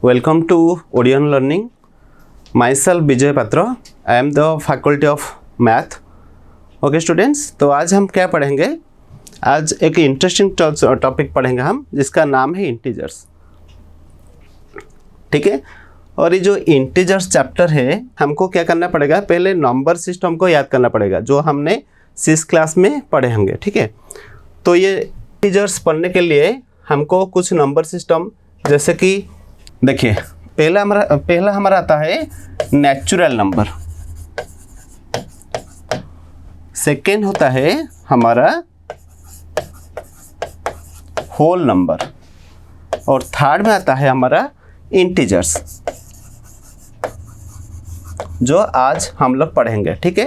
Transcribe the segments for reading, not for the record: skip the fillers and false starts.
Welcome to Odeon Learning. Myself विजय पात्र. I am the faculty of math. Okay students, तो आज हम क्या पढ़ेंगे? आज एक इंटरेस्टिंग टॉपिक पढ़ेंगे हम, जिसका नाम है इंटीजर्स. ठीक है. और ये जो इंटीजर्स चैप्टर है, हमको क्या करना पड़ेगा? पहले नंबर सिस्टम को याद करना पड़ेगा, जो हमने 6 क्लास में पढ़े होंगे. ठीक है. तो ये इंटीजर्स पढ़ने के लिए हमको कुछ नंबर सिस्टम, जैसे कि देखिए, पहला हमारा आता है नेचुरल नंबर. सेकेंड होता है हमारा होल नंबर. और थर्ड में आता है हमारा इंटीजर्स, जो आज हम लोग पढ़ेंगे. ठीक है.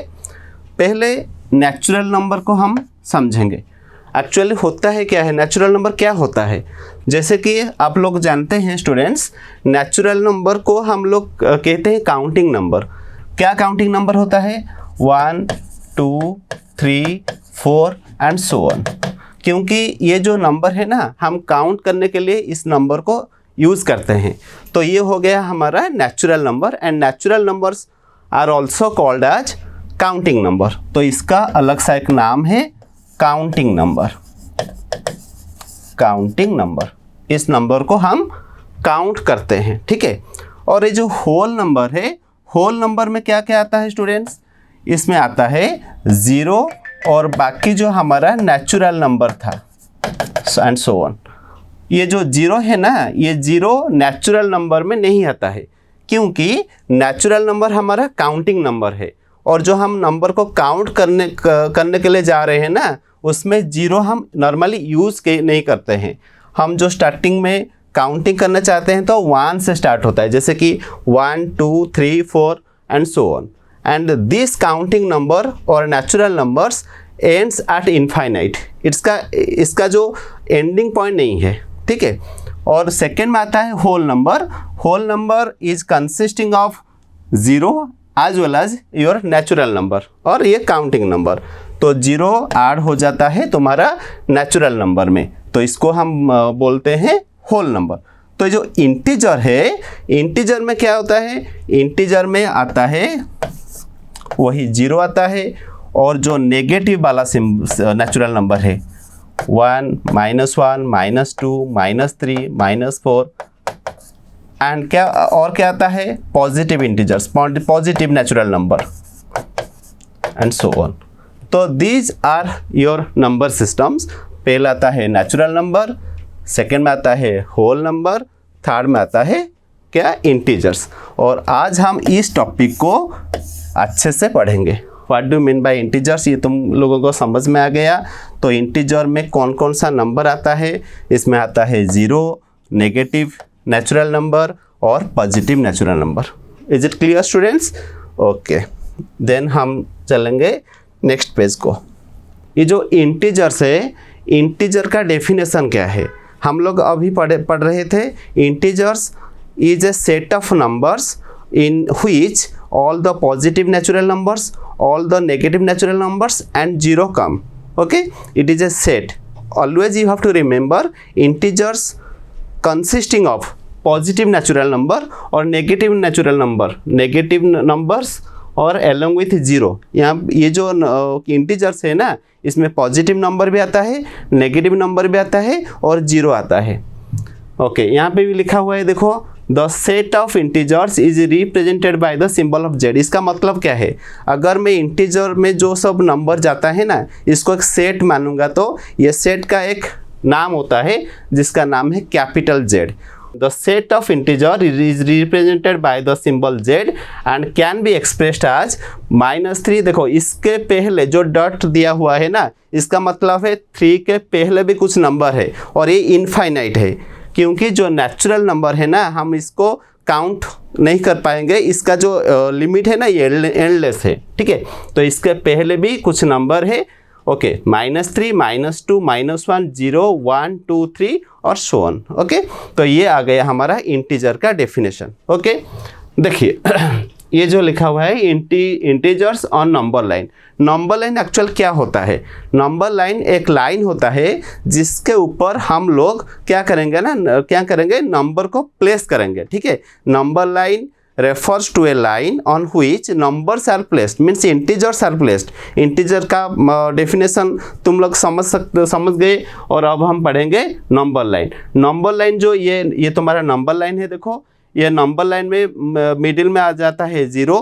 पहले नेचुरल नंबर को हम समझेंगे. एक्चुअली होता है क्या है, नेचुरल नंबर क्या होता है? जैसे कि आप लोग जानते हैं स्टूडेंट्स, नेचुरल नंबर को हम लोग कहते हैं काउंटिंग नंबर. क्या काउंटिंग नंबर होता है? 1, 2, 3, 4 एंड सो ऑन. क्योंकि ये जो नंबर है ना, हम काउंट करने के लिए इस नंबर को यूज़ करते हैं. तो ये हो गया हमारा natural number. And natural numbers are also called as counting number. तो इसका अलग सा एक नाम है काउंटिंग नंबर. काउंटिंग नंबर, इस नंबर को हम काउंट करते हैं. ठीक है. और ये जो होल नंबर है, होल नंबर में क्या क्या आता है स्टूडेंट्स? इसमें आता है 0 और बाकी जो हमारा नेचुरल नंबर था एंड सो ऑन. ये जो 0 है ना, ये 0 नेचुरल नंबर में नहीं आता है, क्योंकि नेचुरल नंबर हमारा काउंटिंग नंबर है. और जो हम नंबर को काउंट करने के लिए जा रहे हैं ना, उसमें 0 हम नॉर्मली यूज़ नहीं करते हैं. हम जो स्टार्टिंग में काउंटिंग करना चाहते हैं तो 1 से स्टार्ट होता है, जैसे कि 1, 2, 3, 4 and so on. And this counting number और natural numbers ends at infinite. इसका जो एंडिंग पॉइंट नहीं है. ठीक है. और सेकेंड में आता है whole number. Whole number is consisting of 0 as well as your natural number और ये काउंटिंग नंबर. तो 0 ऐड हो जाता है तुम्हारा नेचुरल नंबर में, तो इसको हम बोलते हैं होल नंबर. तो जो इंटीजर है, इंटीजर में क्या होता है? इंटीजर में आता है वही 0 आता है, और जो नेगेटिव वाला नेचुरल नंबर है 1, -1, -2, -3, -4 एंड क्या आता है? Positive integers, positive natural number and so on. तो these are your number systems. पहला आता है नेचुरल नंबर, सेकेंड में आता है होल नंबर, थर्ड में आता है क्या? इंटीजर्स. और आज हम इस टॉपिक को अच्छे से पढ़ेंगे. What do mean by integers, ये तुम लोगों को समझ में आ गया. तो इंटीजर में कौन कौन सा नंबर आता है? इसमें आता है 0, नेगेटिव नेचुरल नंबर और positive natural number. Is it clear students? Okay. Then हम चलेंगे नेक्स्ट पेज को. ये जो इंटीजर्स है, इंटीजर का डेफिनेशन क्या है? हम लोग अभी पढ़ रहे थे, integers is a set of numbers in which all the positive natural numbers, all the negative natural numbers and 0 come. Okay, it is a set. Always you have to remember integers consisting of positive natural number or negative natural number, negative numbers और along with 0. यहाँ ये जो integers है ना, इसमें positive number भी आता है, नेगेटिव नंबर भी आता है और 0 आता है. ओके. यहाँ पे भी लिखा हुआ है, देखो, the set of integers is represented by the symbol of Z. इसका मतलब क्या है? अगर मैं इंटीजर में जो सब नंबर जाता है ना, इसको एक सेट मानूंगा, तो ये सेट का एक नाम होता है जिसका नाम है capital Z. The set of integer is represented by the symbol Z and can be expressed as -3. देखो, इसके पहले जो डॉट दिया हुआ है ना, इसका मतलब है 3 के पहले भी कुछ नंबर है और ये इनफाइनाइट है, क्योंकि जो नेचुरल नंबर है ना, हम इसको काउंट नहीं कर पाएंगे. इसका जो लिमिट है ना, ये एंडलेस है. ठीक है. तो इसके पहले भी कुछ नंबर है. ओके. -3, -2, -1, 0, 1, 2, 3 और सो ऑन. ओके. तो ये आ गया हमारा इंटीजर का डेफिनेशन. ओके. देखिए, ये जो लिखा हुआ है integers on number line. Number line actual क्या होता है? नंबर लाइन एक लाइन होता है जिसके ऊपर हम लोग क्या करेंगे नंबर को प्लेस करेंगे, ठीक है। Number line refers to a line on which numbers are placed, means integers are placed। Integer का डेफिनेशन तुम लोग समझ गए। और अब हम पढ़ेंगे नंबर लाइन। नंबर लाइन जो ये तुम्हारा नंबर लाइन है, देखो ये नंबर लाइन में मिडिल में आ जाता है 0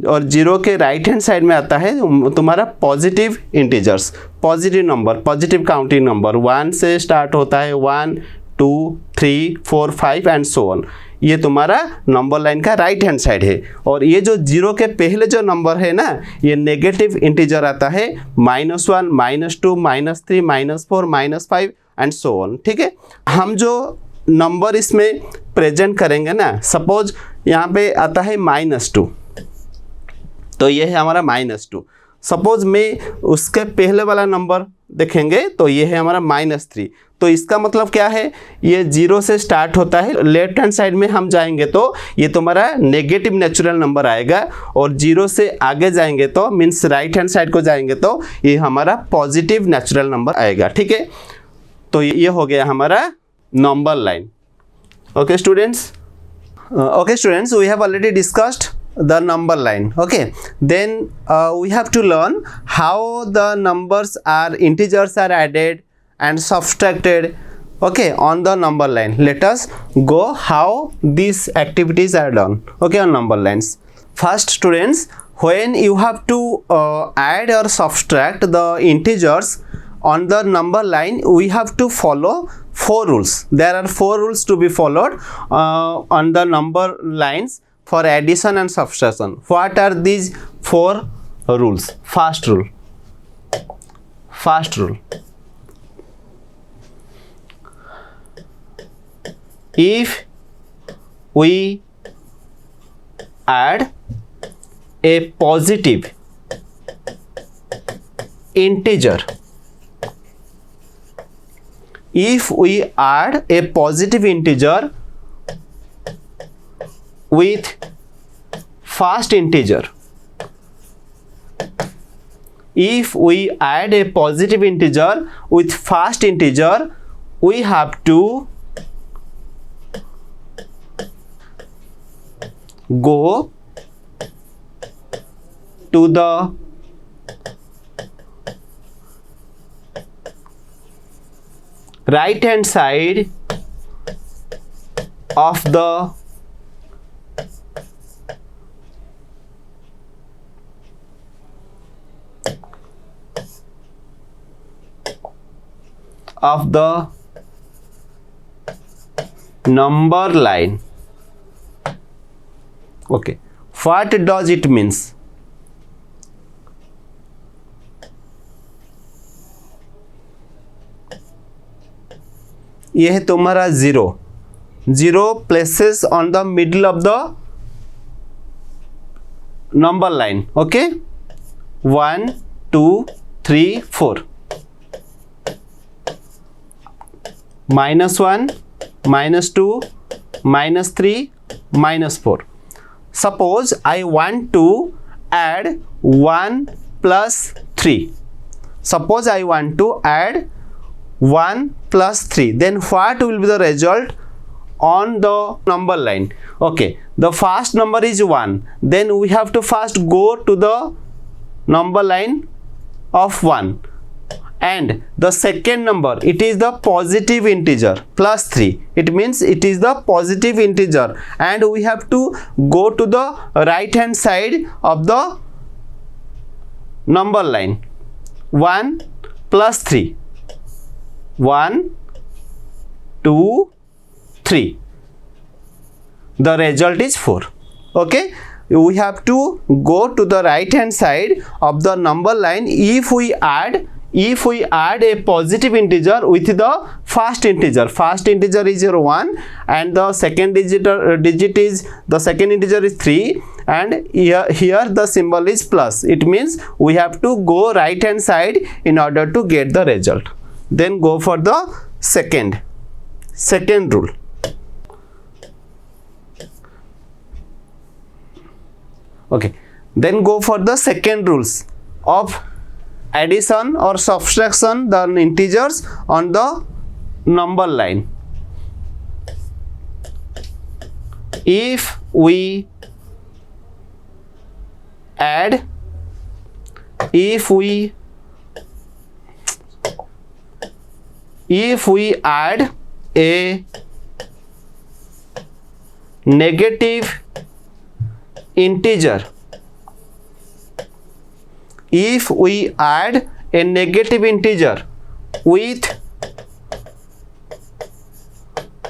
और 0 के राइट हैंड साइड में आता है तुम्हारा positive integers, positive number, positive counting number. 1 से स्टार्ट होता है 1 2 3 4 5 एंड सो ऑन। ये तुम्हारा नंबर लाइन का राइट हैंड साइड है। और ये जो 0 के पहले जो नंबर है ना, ये नेगेटिव इंटीजर आता है, -1 -2 -3 -4 -5 एंड सो ऑन, ठीक है। हम जो नंबर इसमें प्रेजेंट करेंगे ना, सपोज यहाँ पे आता है -2, तो ये है हमारा -2। सपोज में उसके पहले वाला नंबर देखेंगे तो ये है हमारा -3। तो इसका मतलब क्या है, ये 0 से स्टार्ट होता है, लेफ्ट हैंड साइड में हम जाएंगे तो ये तुम्हारा नेगेटिव नेचुरल नंबर आएगा, और 0 से आगे जाएंगे तो मीन्स राइट हैंड साइड को जाएंगे तो ये हमारा पॉजिटिव नेचुरल नंबर आएगा, ठीक है। तो ये हो गया हमारा number line. Okay students, we have already discussed the number line। okay, then we have to learn how the numbers are integers are added and subtracted, okay, on the number line. Let us go how these activities are done, okay, on number lines. First students, when you have to add or subtract the integers on the number line, we have to follow 4 rules. There are 4 rules to be followed on the number lines for addition and subtraction. What are these 4 rules? First rule, if we add a positive integer, with first integer, if we add a positive integer with first integer, we have to go to the right hand side of the number line। okay, what does it means? ये है तुम्हारा 0 places on the middle of the number line, okay, 1 2 3 4, -1 -2 -3 -4. Suppose I want to add 1 plus 3. Suppose I want to add 1 plus 3. Then what will be the result on the number line? Okay, the first number is 1. Then we have to first go to the number line of 1. And the second number, it is the positive integer, +3. It means it is the positive integer, and we have to go to the right hand side of the number line. 1 plus 3, 1 2 3, the result is 4. okay, we have to go to the right hand side of the number line if we add a positive integer with the first integer. First integer is your 1 and the second digit is, the second integer is 3, and here the symbol is plus. It means we have to go right hand side in order to get the result. Then go for the second rule. Okay, then go for the second rules of addition or subtraction the integers on the number line. If we add a negative integer, if we add a negative integer with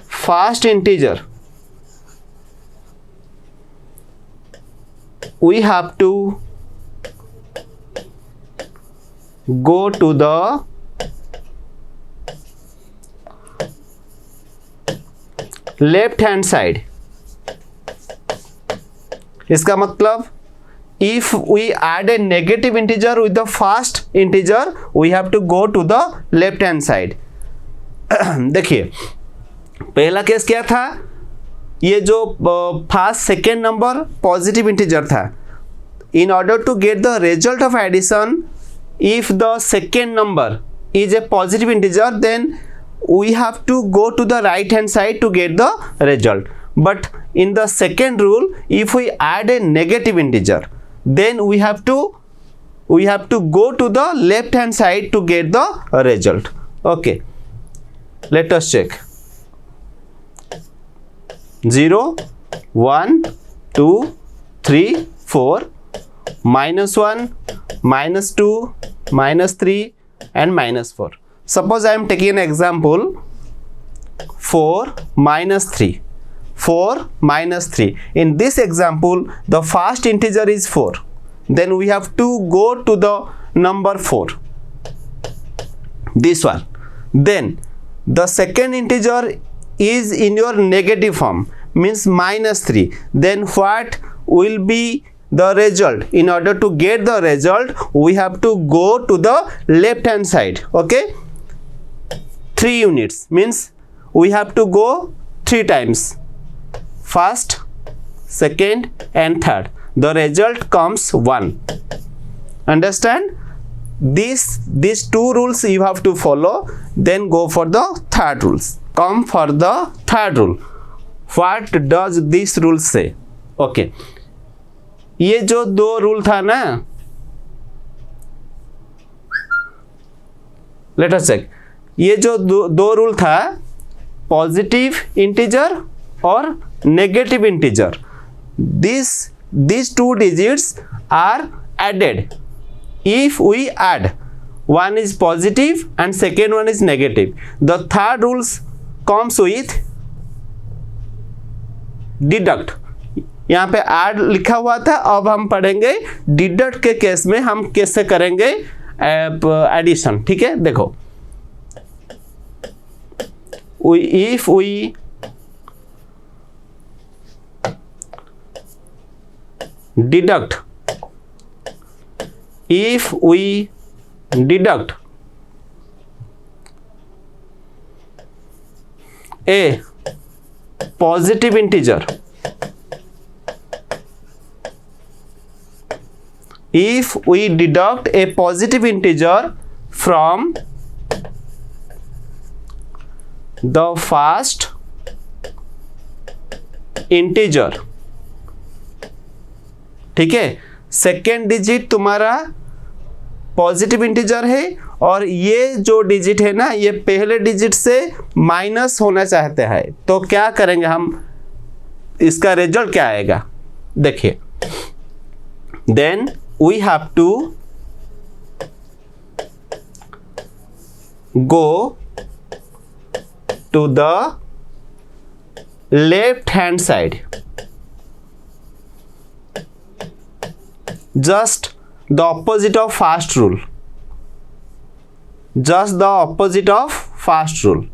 first integer, we have to go to the left hand side. इसका मतलब if we add a negative integer with the first integer we have to go to the left hand side. देखिए पहला case क्या था, ये जो first second number positive integer था. in order to get the result of addition, if the second number is a positive integer then we have to go to the right hand side to get the result. But in the second rule, if we add a negative integer then we have to go to the left hand side to get the result. Okay, let us check. 0 1 2 3 4 -1 -2 -3 and -4. Suppose I am taking an example 4 -3. 4 -3. In this example, the first integer is 4. Then we have to go to the number 4. This one. Then the second integer is in your negative form, means -3. Then what will be the result? In order to get the result, we have to go to the left hand side. Okay, 3 units means we have to go 3 times, first, second and third. The result comes 1. Understand? These 2 rules you have to follow. Then go for the third rules. Come for the third rule. What does this rule say? Okay, ये जो 2 rule था ना, let us check. ये जो दो rule था, positive integer और negative integer, these 2 digits are added. If we add, one is positive and second one is negative, the third rules comes with deduct. यहाँ पे add लिखा हुआ था, अब हम पढ़ेंगे deduct के केस में हम कैसे करेंगे एडिशन. ठीक है, देखो if we deduct a positive integer, if we deduct a positive integer from the first integer, ठीक है, सेकेंड डिजिट तुम्हारा पॉजिटिव इंटीजर है और ये जो डिजिट है ना, ये पहले डिजिट से माइनस होना चाहते हैं, तो क्या करेंगे हम, इसका रिजल्ट क्या आएगा देखिए. Then we have to go to the left hand side, just the opposite of first rule, just the opposite of first rule.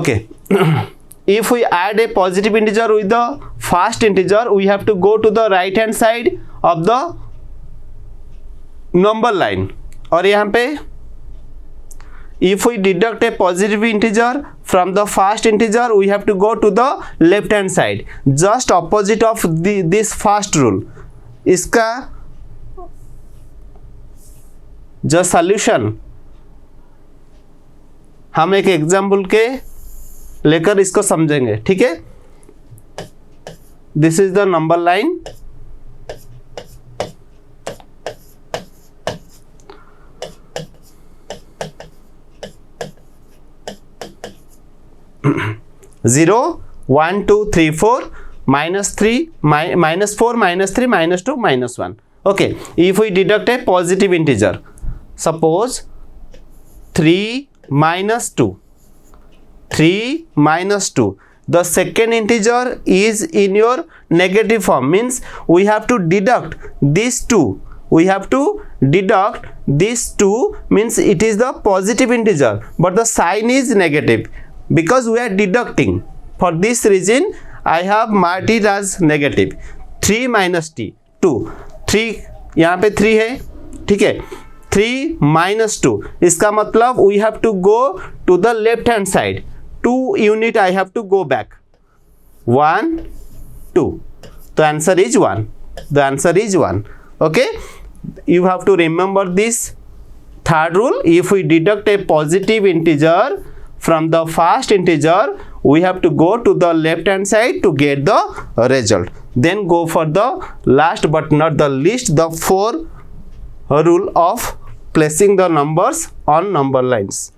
Okay, if we add a positive integer with the first integer, we have to go to the right hand side of the number line. और यहाँ पे if we deduct a positive integer from the first integer, we have to go to the left hand side, just opposite of this first rule. इसका जो solution हम एक example के लेकर इसको समझेंगे, ठीक है। This is the number line, zero, 1 2 3 4, -3, -4, -3, -2, -1. Okay, if we deduct a positive integer, suppose 3 minus 2, 3 minus 2, the second integer is in your negative form, means we have to deduct these two. We have to deduct these two, means it is the positive integer, but the sign is negative because we are deducting. For this reason I have marked it as negative. 3 minus 2, 3 यहाँ पे 3 है, ठीक है। 3 minus 2, इसका मतलब we have to go to the left hand side, 2 unit I have to go back, 1 2, the answer is 1. The answer is 1. Okay, you have to remember this third rule. If we deduct a positive integer from the first integer, we have to go to the left hand side to get the result. Then go for the last but not the least, the 4 rule of placing the numbers on number lines.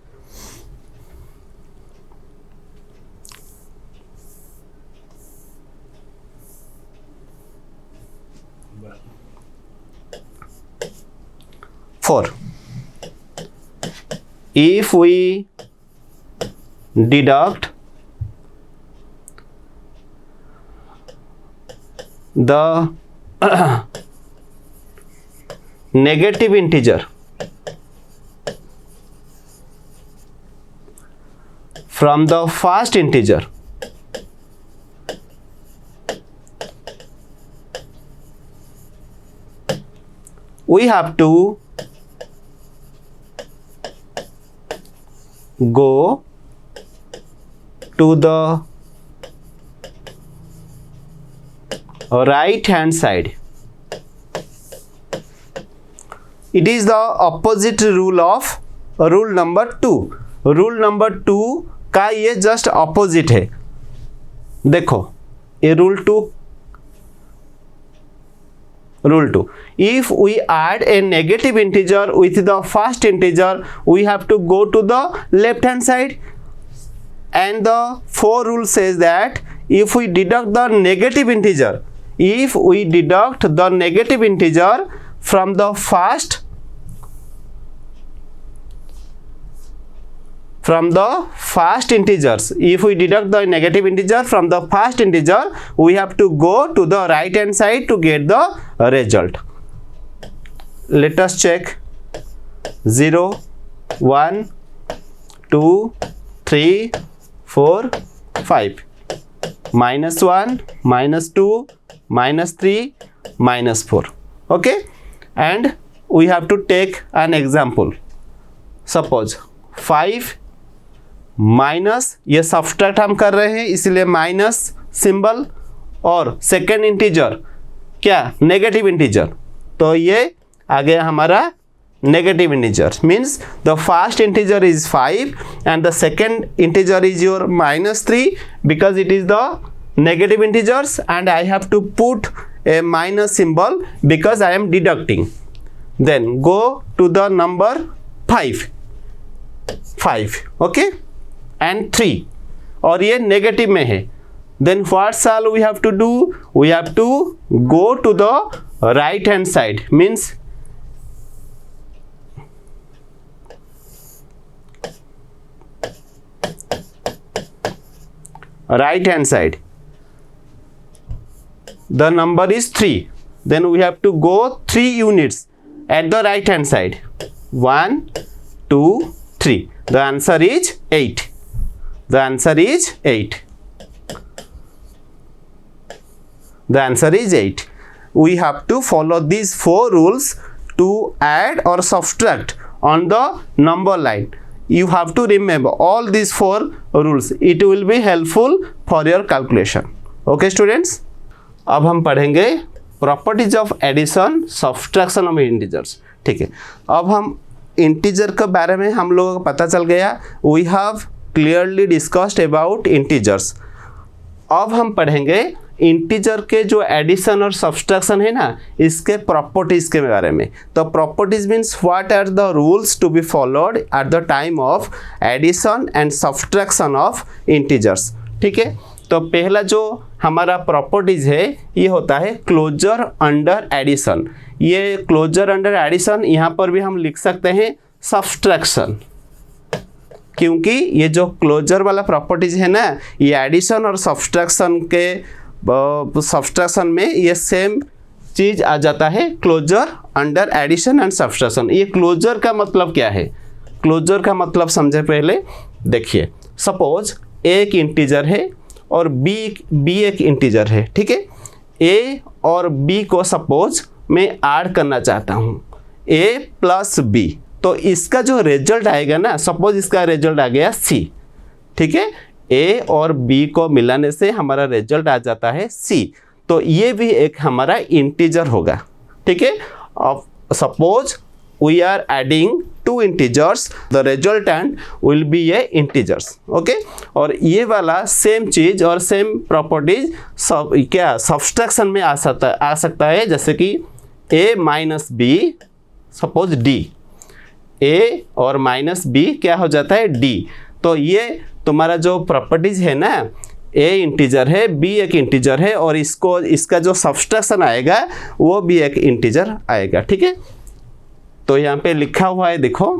Four. If we deduct the negative integer from the first integer, we have to go to the right hand side. It is the opposite rule of rule number 2. Rule number 2 का ये just opposite है। देखो ये rule 2, if we add a negative integer with the first integer, we have to go to the left hand side, and the 4 rule says that if we deduct the negative integer, if we deduct the negative integer from the first integers, if we deduct the negative integer from the first integer, we have to go to the right hand side to get the result. Let us check. 0 1 2 3 4 5, -1 -2 -3 -4. Okay, and we have to take an example. Suppose 5 minus, ये subtract हम कर रहे हैं इसलिए minus symbol, और second integer क्या, negative integer, तो ये आ गया हमारा negative integer, means the first integer is 5 and the second integer is your -3 because it is the negative integers, and I have to put a minus symbol because I am deducting. Then go to the number 5, okay, and 3, और ये negative में है. then what shall we have to do? We have to go to the right hand side, means right hand side. The number is 3, then we have to go 3 units at the right hand side. 1 2 3. The answer is 8. The answer is 8. The answer is 8. We have to follow these 4 rules to add or subtract on the number line. You have to remember all these 4 rules. It will be helpful for your calculation. Okay students, अब हम पढ़ेंगे properties of addition subtraction of integers. ठीक है, अब हम integer के बारे में हम लोगों को पता चल गया। We have clearly discussed about integers. अब हम पढ़ेंगे इंटीजर के जो एडिशन और सब्सट्रैक्शन है ना, इसके प्रॉपर्टीज के बारे में। तो properties means what are the rules to be followed at the time of addition and subtraction of integers. ठीक है, तो पहला जो हमारा प्रॉपर्टीज है ये होता है क्लोजर अंडर एडिशन। ये क्लोजर अंडर एडिशन यहाँ पर भी हम लिख सकते हैं सब्सट्रैक्शन, क्योंकि ये जो क्लोजर वाला प्रॉपर्टीज है ना, ये एडिशन और सब्सट्रैक्शन में ये सेम चीज आ जाता है, closure under addition and subtraction. ये क्लोजर का मतलब क्या है? क्लोजर का मतलब समझे पहले। देखिए, सपोज एक इंटीजर है और बी एक इंटीजर है। ठीक है, ए और बी को सपोज मैं ऐड करना चाहता हूँ, ए प्लस बी। तो इसका जो रिजल्ट आएगा ना, सपोज इसका रिजल्ट आ गया सी। ठीक है, ए और बी को मिलाने से हमारा रिजल्ट आ जाता है सी। तो ये भी एक हमारा इंटीजर होगा। ठीक है, अब suppose we are adding two integers, the resultant will be a integers. Okay, और ये वाला सेम चीज और सेम प्रॉपर्टीज सब क्या सब्सट्रैक्शन में आ सकता है, जैसे कि ए माइनस बी, सपोज डी, ए और माइनस बी क्या हो जाता है डी। तो ये तुम्हारा जो प्रॉपर्टीज है ना, ए इंटीजर है, बी एक इंटीजर है, और इसका जो सब्सट्रैक्शन आएगा वो भी एक इंटीजर आएगा। ठीक है, तो यहाँ पे लिखा हुआ है, देखो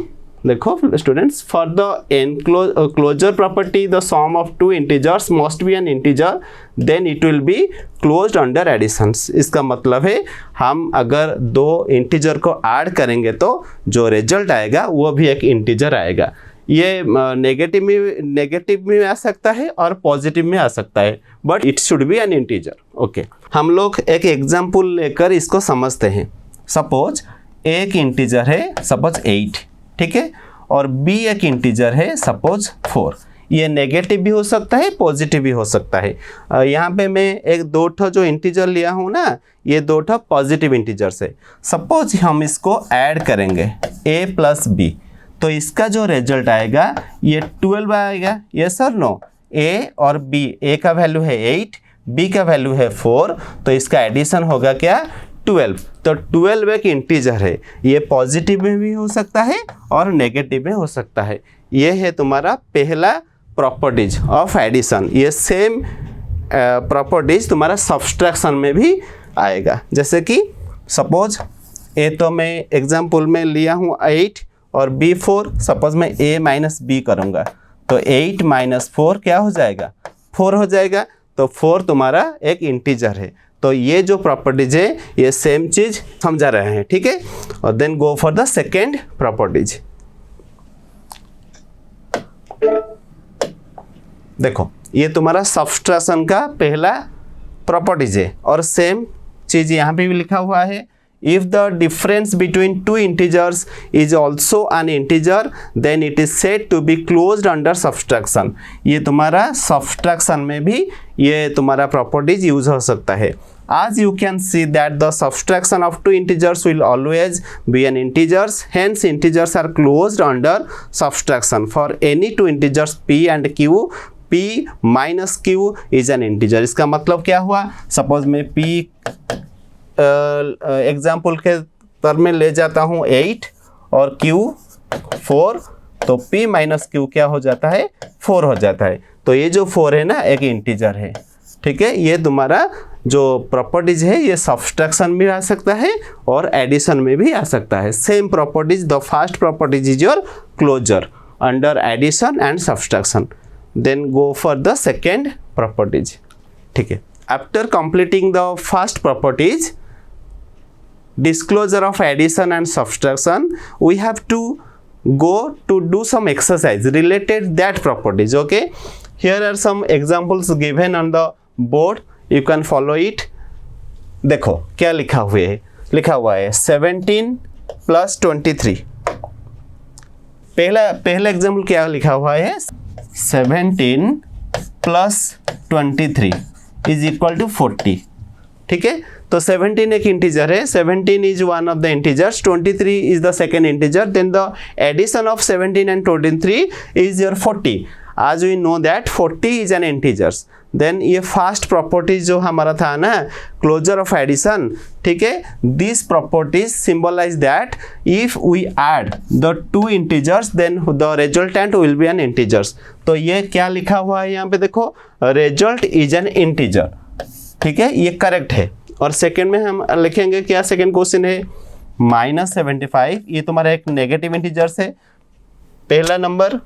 students, for the closure property the sum of two integers must be an integer, then it will be closed under additions. इसका मतलब है हम अगर दो इंटीजर को ऐड करेंगे तो जो रिजल्ट आएगा वो भी एक इंटीजर आएगा। ये नेगेटिव में आ सकता है और पॉजिटिव में आ सकता है, but it should be an integer. Okay, हम लोग एक एग्जाम्पल लेकर इसको समझते हैं। सपोज एक इंटीजर है, सपोज 8। ठीक है, और बी एक इंटीजर है, सपोज 4। ये नेगेटिव भी हो सकता है, पॉजिटिव भी हो सकता है। यहाँ पे मैं एक दो ठो जो इंटीजर लिया हूँ ना, ये दो ठो पॉजिटिव इंटीजर्स है। सपोज हम इसको ऐड करेंगे a प्लस बी, तो इसका जो रिजल्ट आएगा ये 12 आएगा। यस और नो? a और b, a का वैल्यू है 8, b का वैल्यू है 4, तो इसका एडिशन होगा क्या? 12। तो 12 एक इंटीजर है, ये पॉजिटिव में भी हो सकता है और नेगेटिव में हो सकता है। ये है तुम्हारा पहला प्रॉपर्टीज ऑफ एडिशन। ये सेम प्रॉपर्टीज तुम्हारा सब्सट्रैक्शन में भी आएगा। जैसे कि सपोज ए तो मैं एग्जाम्पल में लिया हूँ 8 और बी 4। सपोज मैं a माइनस बी करूँगा तो 8 माइनस 4 क्या हो जाएगा? 4 हो जाएगा। तो 4 तुम्हारा एक इंटीजर है। तो ये जो प्रॉपर्टीज है ये सेम चीज समझा रहे हैं। ठीक है, और then go for the second properties. देखो, ये तुम्हारा सब्सट्रैक्शन का पहला प्रॉपर्टीज है, और सेम चीज यहाँ पे भी लिखा हुआ है। If the difference between two integers is also an integer, then it is said to be closed under subtraction. ये तुम्हारा subtraction में भी ये तुम्हारा properties use हो सकता है। As you can see that the subtraction of two integers will always be an integers, hence integers are closed under subtraction. For any two integers p and q, p minus q is an integer. इसका मतलब क्या हुआ? Suppose मैं p example के तरह में ले जाता हूँ 8 और Q 4, तो P माइनस Q क्या हो जाता है? 4 हो जाता है। तो ये जो 4 है ना, एक इंटीजर है। ठीक है, ये तुम्हारा जो प्रॉपर्टीज है ये सब्सट्रैक्शन में आ सकता है और एडिशन में भी आ सकता है। Same properties, the first properties is your closure under addition and subtraction. Then go for the second properties. ठीक है, after completing the first properties, disclosure of addition and subtraction, we have to go to do some exercise related that properties. Okay, here are some examples given on the board, you can follow it. देखो क्या लिखा हुआ है 17 plus 23। पहला example क्या लिखा हुआ है? 17 प्लस 23 इज इक्वल टू 40। ठीक है। तो 17 एक इंटीजर है, 17 is one of the integers, 23 is the second integer, then the addition of 17 and 23 is your 40। आज we know that 40 is an integers. Then ये फर्स्ट प्रॉपर्टीज जो हमारा था ना, क्लोजर ऑफ एडिशन, ठीक है, this properties symbolize that if we add the two integers then the resultant will be an integers. तो ये क्या लिखा हुआ है यहाँ पे देखो, रिजल्ट इज एन इंटीजर, ठीक है, ये करेक्ट है। और सेकेंड में हम लिखेंगे क्या, सेकेंड क्वेश्चन है -75, ये तुम्हारा एक नेगेटिव इंटीजर्स है, पहला number,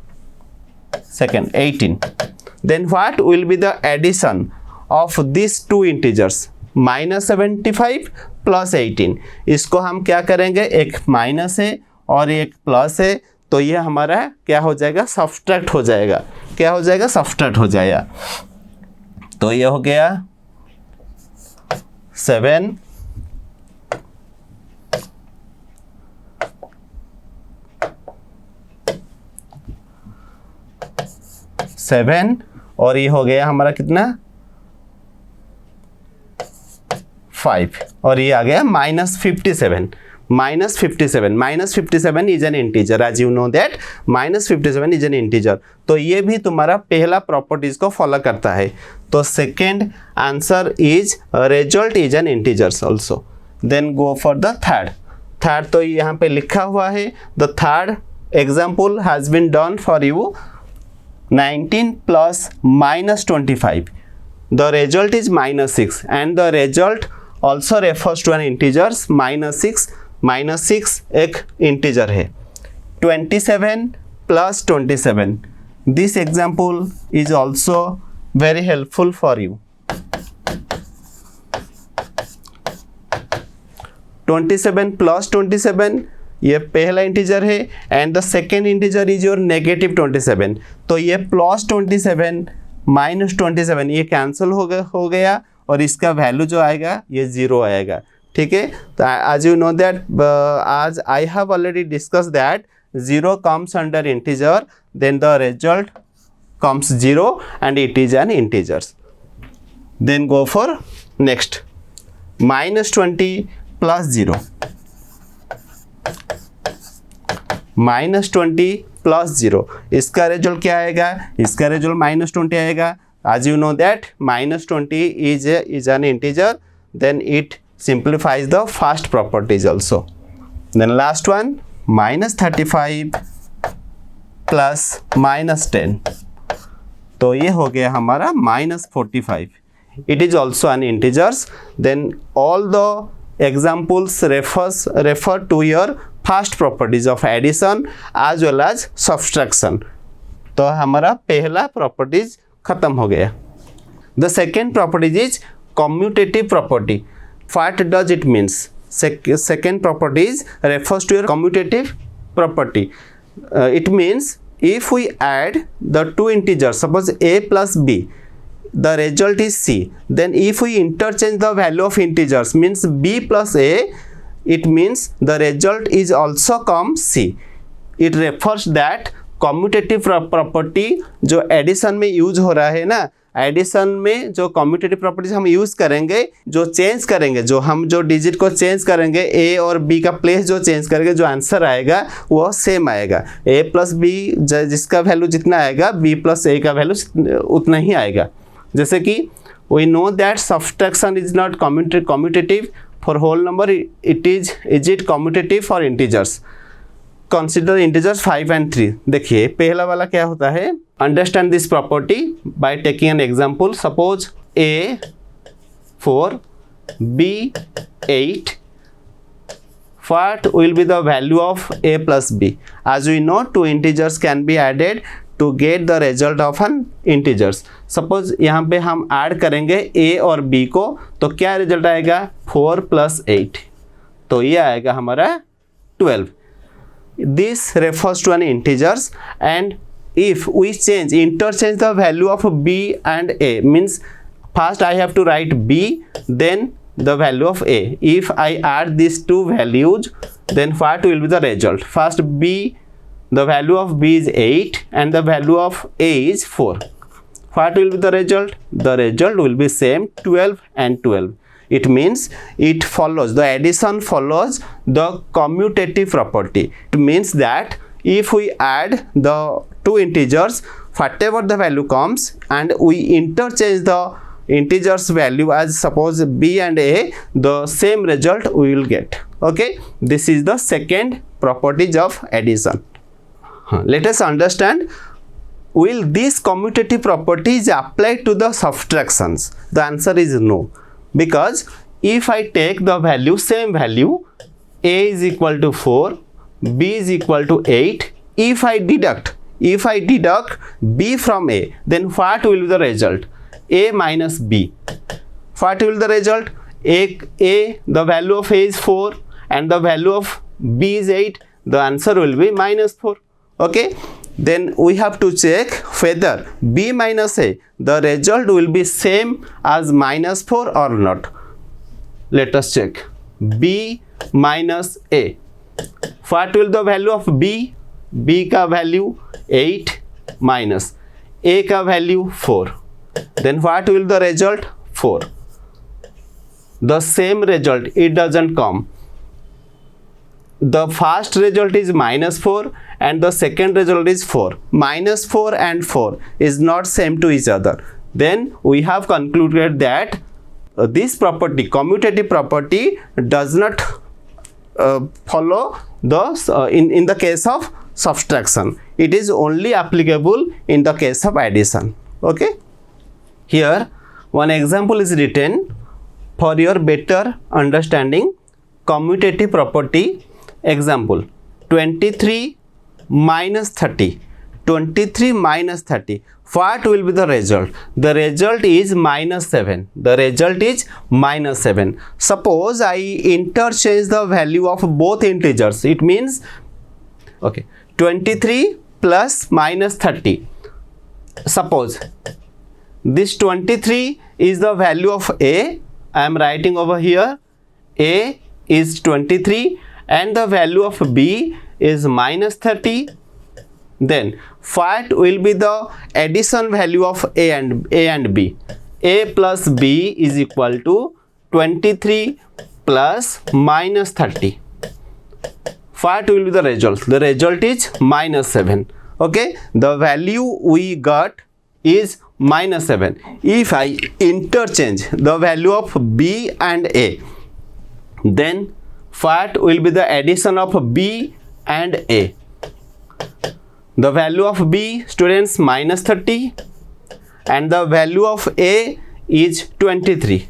second 18, then what will be the addition of these two integers -75 plus 18। इसको हम क्या करेंगे, एक माइनस है और एक प्लस है, तो ये हमारा क्या हो जाएगा, सब्सट्रैक्ट हो जाएगा, क्या हो जाएगा, सब्सट्रैक्ट हो जाएगा। तो ये हो गया 7 7 और ये हो गया हमारा कितना, 5 और ये आ गया -57। -57 is an integer, as you know that -57 is an integer. तो ये भी तुम्हारा पहला प्रॉपर्टीज को फॉलो करता है। तो second answer is result is an integers also. Then go for the third तो यहाँ पे लिखा हुआ है, the third example has been done for you, 19 plus -25, the result is -6 and the result also refers to an integers, -6 एक integer है। 27 plus 27, this example is also very helpful for you। 27 plus 27 ये पहला integer है and the second integer is your -27। तो ये +27 -27 ये cancel हो गया और इसका वैल्यू जो आएगा ये 0 आएगा, ठीक है। तो आज यू नो दैट, आज I have already discuss that 0 comes under integer, then the result comes 0 and it is an integers. Then go for next, -20 plus 0, -20 plus 0, इसका रिजल्ट क्या आएगा, इसका रिजल्ट -20 आएगा। as you know that -20 is an integer, then it simplifies the first properties also। then last one, -35 plus -10, तो ये हो गया हमारा -45, it is also an integers। then all the examples refer to your first properties of addition as well as subtraction। तो हमारा पहला properties खत्म हो गया। The second property is commutative property। What does it means? Second property refers to your commutative property। It means if we add the two integers, suppose a plus b, the result is c, then if we interchange the value of integers, means b plus a, it means the result is also come c। it refers that commutative property जो addition में use हो रहा है ना, addition में जो commutative properties हम use करेंगे, जो चेंज करेंगे, जो हम जो डिजिट को चेंज करेंगे, a और b का प्लेस जो चेंज करेंगे, जो आंसर आएगा वो सेम आएगा। a प्लस बी जिसका वैल्यू जितना आएगा, b प्लस a का वैल्यू उतना ही आएगा। जैसे कि we know that subtraction is not commutative for whole number, is it commutative for integers? Consider integers 5 and 3। देखिए पहला वाला क्या होता है, understand this property by taking an example। suppose a 4 b 8, what will be the value of a plus b? as we know, two integers can be added to get the result of an integers। suppose यहाँ पे हम add करेंगे a और b को, तो क्या result आएगा, 4 plus 8, तो ये आएगा हमारा 12। this refers to an integers, and if we interchange the value of b and a, means first I have to write b, then the value of a। if I add these two values, then what will be the result? first b, the value of b is 8 and the value of a is 4। what will be the result? the result will be same, 12 and 12। It means it follows, the addition follows the commutative property. It means that if we add the two integers, whatever the value comes, and we interchange the integers value as suppose b and a, the same result we will get. Okay, this is the second properties of addition. Let us understand, will this commutative property is applied to the subtractions? The answer is no, because if I take the value, same value, a is equal to 4, b is equal to 8, if I deduct b from a, then what will be the result? A minus b. What will be the result? The value of a is 4 and the value of b is 8. The answer will be minus 4. Okay, then we have to check whether b minus a, the result will be same as minus 4 or not. Let us check. b minus a, what will the value of b? b का value 8 minus a का value 4. Then what will the result? 4. The same result, it doesn't come. The first result is minus 4 and the second result is 4. Minus 4 and 4 is not same to each other. Then we have concluded that this property, commutative property, does not follow the in the case of subtraction. It is only applicable in the case of addition. Okay, here one example is written for your better understanding. Commutative property example: 23 minus 30. 23 minus 30. What will be the result? The result is minus 7. The result is minus 7. Suppose I interchange the value of both integers. It means, okay, 23 plus minus 30. Suppose this 23 is the value of a. I am writing over here, a is 23 and the value of b is minus 30. Then what will be the addition value of a and b? A plus b is equal to 23 plus minus 30. What will be the result? The result is minus 7. Okay, the value we got is minus 7. If I interchange the value of b and a, then what will be the addition of b and a? The value of b, students, minus 30 and the value of a is 23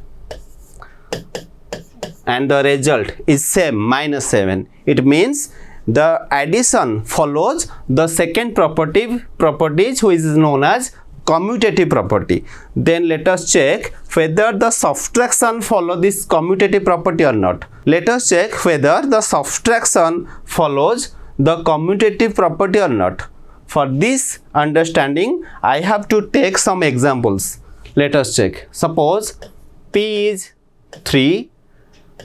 and the result is same, minus 7. It means the addition follows the second properties which is known as commutative property. Then let us check whether the subtraction follow this commutative property or not. Let us check whether the subtraction follows the commutative property or not. For this understanding, I have to take some examples. Let us check. Suppose p is 3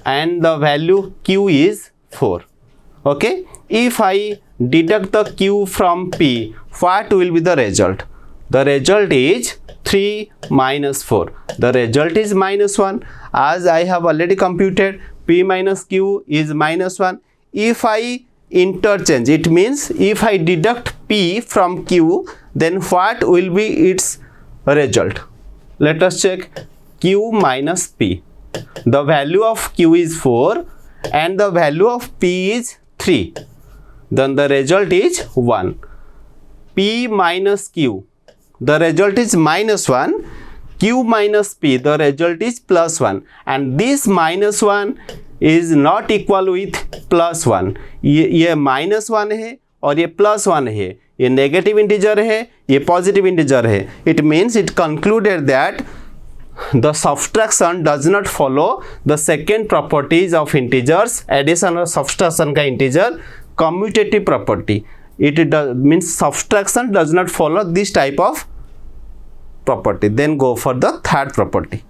and the value q is 4. Okay, if I deduct the q from p, what will be the result? The result is 3 minus 4. The result is minus 1. As I have already computed, p minus q is minus 1. If I interchange, it means if I deduct p from q, then what will be its result? Let us check. Q minus p. The value of q is 4 and the value of p is 3. Then the result is 1. P minus q. The result is minus 1. Q minus p. The result is plus 1. And this minus 1 is not equal with plus 1. ये minus 1 है और ये plus 1 है. ये negative integer है, ये positive integer है. It means it concluded that the subtraction does not follow the second properties of integers, addition or subtraction का integer, commutative property. It means subtraction does not follow this type of property. Then go for the third property.